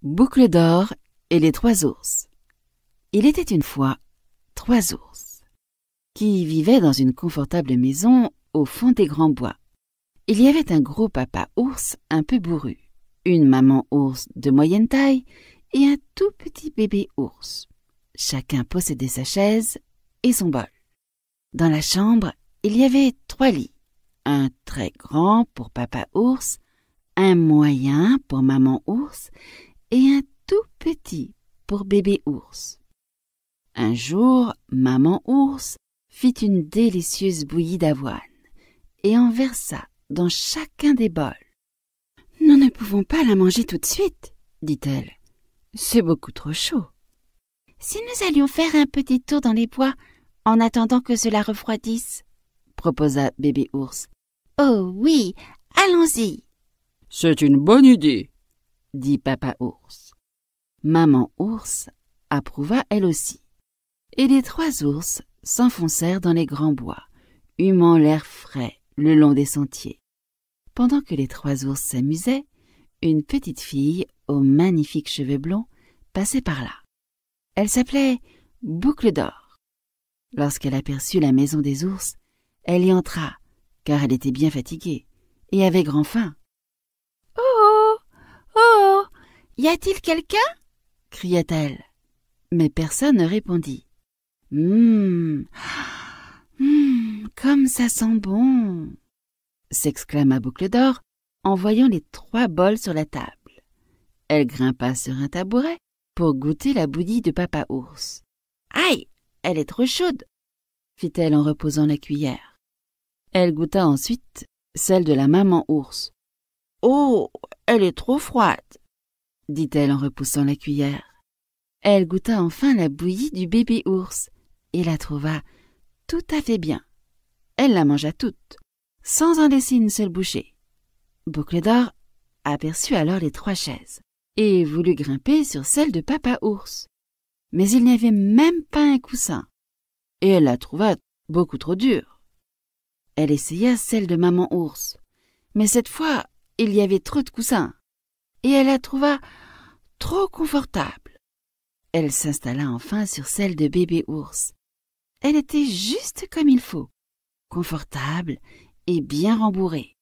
Boucle d'or et les 3 ours. Il était une fois 3 ours qui vivaient dans une confortable maison au fond des grands bois. Il y avait un gros papa ours un peu bourru, une maman ours de moyenne taille et un tout petit bébé ours. Chacun possédait sa chaise et son bol. Dans la chambre, il y avait 3 lits. Un très grand pour papa ours, un moyen pour maman ours et un tout petit pour bébé ours. Un jour, maman ours fit une délicieuse bouillie d'avoine et en versa dans chacun des bols. « Nous ne pouvons pas la manger tout de suite, dit-elle. C'est beaucoup trop chaud. Si nous allions faire un petit tour dans les bois en attendant que cela refroidisse, proposa bébé ours. Oh oui, allons-y. C'est une bonne idée, dit papa ours. Maman ours approuva elle aussi. Et les 3 ours s'enfoncèrent dans les grands bois, humant l'air frais le long des sentiers. Pendant que les 3 ours s'amusaient, une petite fille aux magnifiques cheveux blonds passait par là. Elle s'appelait Boucle d'or. Lorsqu'elle aperçut la maison des ours, elle y entra, car elle était bien fatiguée et avait grand faim. « Oh, oh, y a-t-il quelqu'un » cria-t-elle. Mais personne ne répondit. « Comme ça sent bon !» s'exclama Boucle d'or en voyant les 3 bols sur la table. Elle grimpa sur un tabouret pour goûter la bouillie de papa ours. « Aïe, elle est trop chaude !» fit-elle en reposant la cuillère. Elle goûta ensuite celle de la maman ours. « Oh, elle est trop froide !» dit-elle en repoussant la cuillère. Elle goûta enfin la bouillie du bébé ours et la trouva tout à fait bien. Elle la mangea toute, sans en laisser une seule bouchée. Boucle d'or aperçut alors les 3 chaises et voulut grimper sur celle de papa ours. Mais il n'y avait même pas un coussin, et elle la trouva beaucoup trop dure. Elle essaya celle de maman ours, mais cette fois, il y avait trop de coussins, et elle la trouva trop confortable. Elle s'installa enfin sur celle de bébé ours. Elle était juste comme il faut, confortable et bien rembourrée.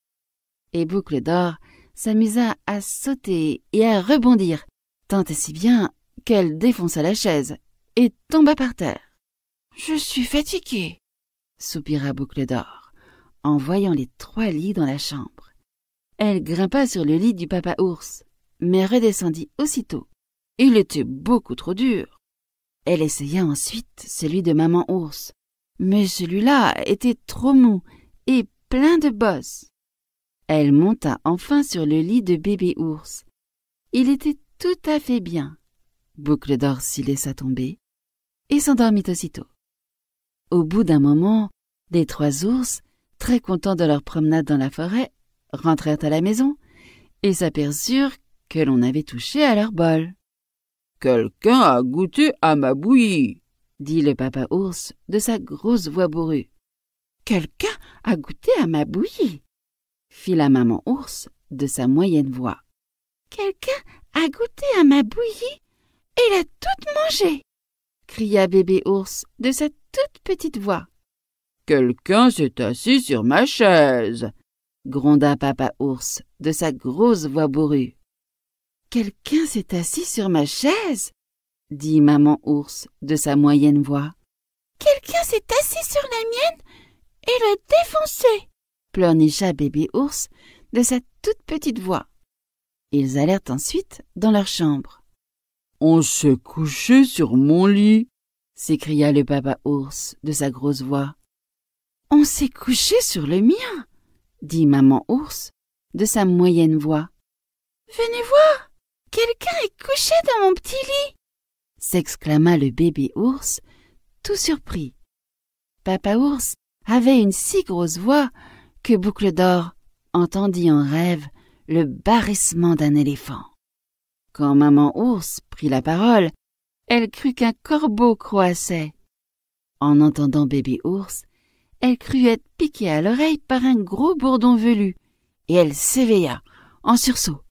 Et Boucle d'or s'amusa à sauter et à rebondir, tant et si bien qu'elle défonça la chaise et tomba par terre. « Je suis fatiguée » soupira Boucle d'or, en voyant les 3 lits dans la chambre. Elle grimpa sur le lit du papa ours, mais redescendit aussitôt. Il était beaucoup trop dur. Elle essaya ensuite celui de maman ours, mais celui-là était trop mou et plein de bosses. Elle monta enfin sur le lit de bébé ours. Il était tout à fait bien. Boucle d'or s'y laissa tomber et s'endormit aussitôt. Au bout d'un moment, les 3 ours, très contents de leur promenade dans la forêt, rentrèrent à la maison et s'aperçurent que l'on avait touché à leur bol. « Quelqu'un a goûté à ma bouillie !» dit le papa ours de sa grosse voix bourrue. « Quelqu'un a goûté à ma bouillie !» fit la maman ours de sa moyenne voix. « Quelqu'un a goûté à ma bouillie et l'a toute mangée !» cria bébé ours de sa toute petite voix. « Quelqu'un s'est assis sur ma chaise !» gronda papa ours de sa grosse voix bourrue. « Quelqu'un s'est assis sur ma chaise !» dit maman ours de sa moyenne voix. « Quelqu'un s'est assis sur la mienne et l'a défoncée !» pleurnicha bébé ours de sa toute petite voix. Ils allèrent ensuite dans leur chambre. « On s'est couché sur mon lit !» s'écria le papa ours de sa grosse voix. « On s'est couché sur le mien !» dit maman ours de sa moyenne voix. « Venez voir, quelqu'un est couché dans mon petit lit !» s'exclama le bébé ours, tout surpris. Papa ours avait une si grosse voix que Boucle d'or entendit en rêve le barrissement d'un éléphant. Quand maman ours prit la parole, elle crut qu'un corbeau croassait. En entendant bébé ours, elle crut être piquée à l'oreille par un gros bourdon velu, et elle s'éveilla en sursaut.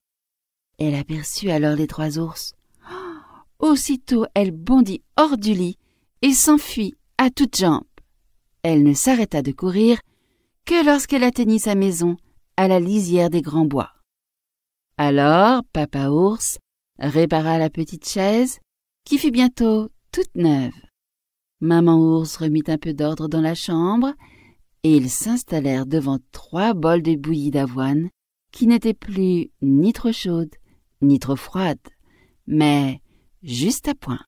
Elle aperçut alors les 3 ours. Aussitôt, elle bondit hors du lit et s'enfuit à toutes jambes. Elle ne s'arrêta de courir que lorsqu'elle atteignit sa maison à la lisière des grands bois. Alors, papa ours répara la petite chaise qui fut bientôt toute neuve. Maman ours remit un peu d'ordre dans la chambre et ils s'installèrent devant 3 bols de bouillie d'avoine qui n'étaient plus ni trop chaudes ni trop froides, mais juste à point.